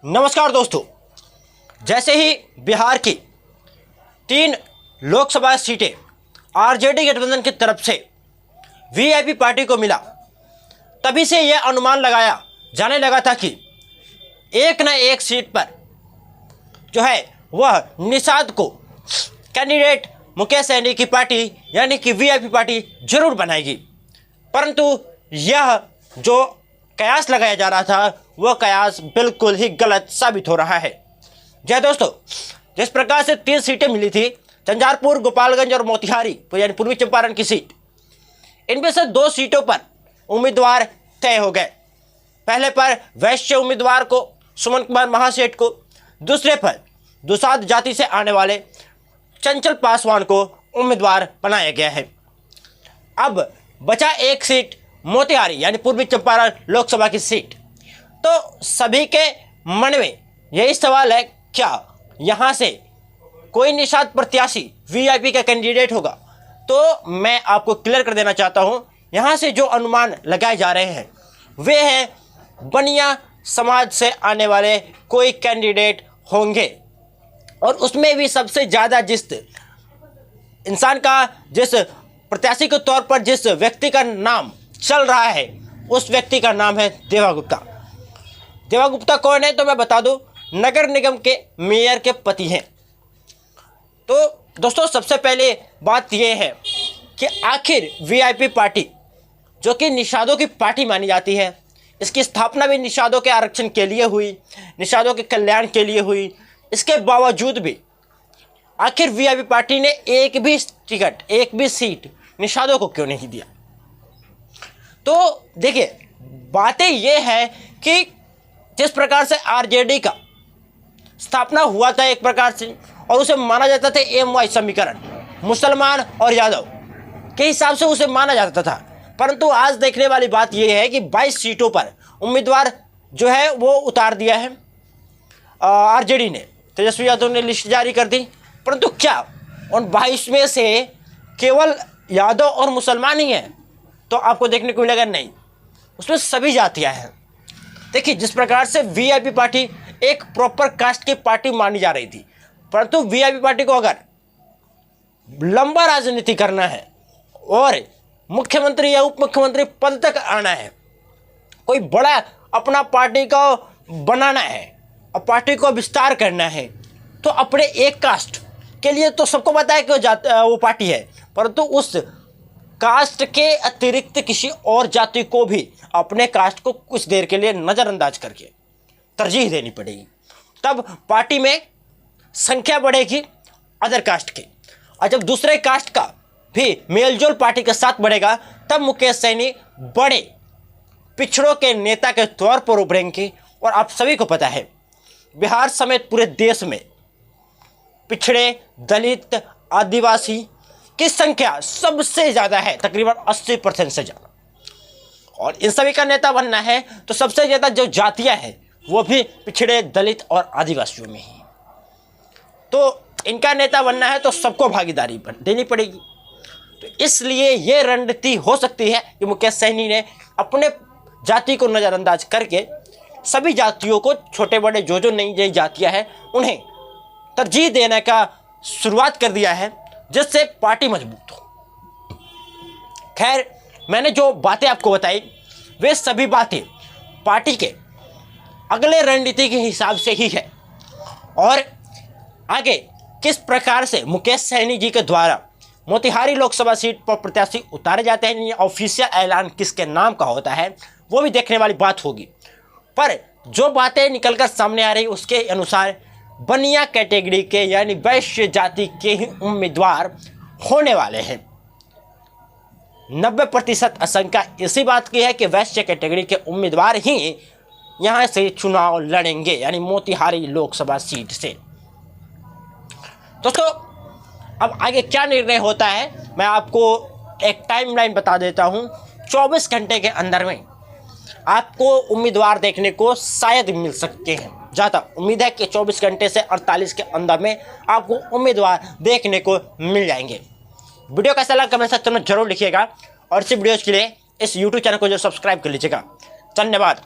नमस्कार दोस्तों, जैसे ही बिहार की 3 लोकसभा सीटें आरजेडी गठबंधन की तरफ से वीआईपी पार्टी को मिला, तभी से यह अनुमान लगाया जाने लगा था कि एक न एक सीट पर जो है वह निषाद को कैंडिडेट मुकेश सहनी की पार्टी यानी कि वीआईपी पार्टी जरूर बनाएगी। परंतु यह जो कयास लगाया जा रहा था वह कयास बिल्कुल ही गलत साबित हो रहा है। जय दोस्तों, जिस प्रकार से 3 सीटें मिली थी, झंझारपुर, गोपालगंज और मोतिहारी यानी पूर्वी चंपारण की सीट, इनमें से 2 सीटों पर उम्मीदवार तय हो गए। पहले पर वैश्य उम्मीदवार को सुमन कुमार महासेठ को, दूसरे पर दुसाध जाति से आने वाले चंचल पासवान को उम्मीदवार बनाया गया है। अब बचा एक सीट मोतिहारी यानी पूर्वी चंपारण लोकसभा की सीट। तो सभी के मन में यही सवाल है, क्या यहाँ से कोई निषाद प्रत्याशी वीआईपी का कैंडिडेट होगा? तो मैं आपको क्लियर कर देना चाहता हूँ, यहाँ से जो अनुमान लगाए जा रहे हैं वे हैं बनिया समाज से आने वाले कोई कैंडिडेट होंगे, और उसमें भी सबसे ज़्यादा जिस इंसान का, जिस प्रत्याशी के तौर पर जिस व्यक्ति का नाम चल रहा है, उस व्यक्ति का नाम है देवा गुप्ता। देवा गुप्ता कौन है तो मैं बता दूं, नगर निगम के मेयर के पति हैं। तो दोस्तों, सबसे पहले बात यह है कि आखिर वीआईपी पार्टी जो कि निषादों की पार्टी मानी जाती है, इसकी स्थापना भी निषादों के आरक्षण के लिए हुई, निषादों के कल्याण के लिए हुई। इसके बावजूद भी आखिर वीआईपी पार्टी ने एक भी टिकट, एक भी सीट निषादों को क्यों नहीं दिया? तो देखिए, बातें ये है कि जिस प्रकार से आरजेडी का स्थापना हुआ था एक प्रकार से, और उसे माना जाता था एमवाई समीकरण, मुसलमान और यादव के हिसाब से उसे माना जाता था। परंतु आज देखने वाली बात यह है कि 22 सीटों पर उम्मीदवार जो है वो उतार दिया है आरजेडी ने। तेजस्वी यादव ने लिस्ट जारी कर दी, परंतु क्या उन 22 में से केवल यादव और मुसलमान ही हैं? तो आपको देखने को मिलेगा नहीं, उसमें सभी जातियां हैं। देखिए, जिस प्रकार से वीआईपी पार्टी एक प्रॉपर कास्ट की पार्टी मानी जा रही थी, परंतु वीआईपी पार्टी को अगर लंबा राजनीति करना है और मुख्यमंत्री या उप मुख्यमंत्री पद तक आना है, कोई बड़ा अपना पार्टी को बनाना है और पार्टी को विस्तार करना है, तो अपने एक कास्ट के लिए तो सबको पता है कि वो पार्टी है, परंतु उस कास्ट के अतिरिक्त किसी और जाति को भी अपने कास्ट को कुछ देर के लिए नज़रअंदाज करके तरजीह देनी पड़ेगी। तब पार्टी में संख्या बढ़ेगी अदर कास्ट की, और जब दूसरे कास्ट का भी मेलजोल पार्टी के साथ बढ़ेगा, तब मुकेश सहनी बड़े पिछड़ों के नेता के तौर पर उभरेंगे। और आप सभी को पता है, बिहार समेत पूरे देश में पिछड़े, दलित, आदिवासी की संख्या सबसे ज़्यादा है, तकरीबन 80% से ज़्यादा। और इन सभी का नेता बनना है तो सबसे ज़्यादा जो जातियां हैं वो भी पिछड़े, दलित और आदिवासियों में ही। तो इनका नेता बनना है तो सबको भागीदारी देनी पड़ेगी। तो इसलिए ये रणनीति हो सकती है कि मुकेश सहनी ने अपने जाति को नज़रअंदाज करके सभी जातियों को, छोटे बड़े जो नई जातियाँ हैं, उन्हें तरजीह देने का शुरुआत कर दिया है, जिससे पार्टी मजबूत हो। खैर, मैंने जो बातें आपको बताई वे सभी बातें पार्टी के अगले रणनीति के हिसाब से ही है, और आगे किस प्रकार से मुकेश सहनी जी के द्वारा मोतिहारी लोकसभा सीट पर प्रत्याशी उतारे जाते हैं, ये ऑफिशियल ऐलान किसके नाम का होता है वो भी देखने वाली बात होगी। पर जो बातें निकलकर सामने आ रही उसके अनुसार बनिया कैटेगरी के यानी वैश्य जाति के ही उम्मीदवार होने वाले हैं। 90% आशंका इसी बात की है कि वैश्य कैटेगरी के उम्मीदवार ही यहाँ से चुनाव लड़ेंगे, यानी मोतिहारी लोकसभा सीट से। दोस्तों, अब आगे क्या निर्णय होता है मैं आपको एक टाइमलाइन बता देता हूँ। 24 घंटे के अंदर में आपको उम्मीदवार देखने को शायद मिल सकते हैं। ज़्यादा उम्मीद है कि 24 घंटे से 48 के अंदर में आपको उम्मीदवार देखने को मिल जाएंगे। वीडियो कैसा लगा कमेंट सेक्शन में जरूर लिखिएगा, और इसी वीडियोज़ के लिए इस YouTube चैनल को जरूर सब्सक्राइब कर लीजिएगा। धन्यवाद।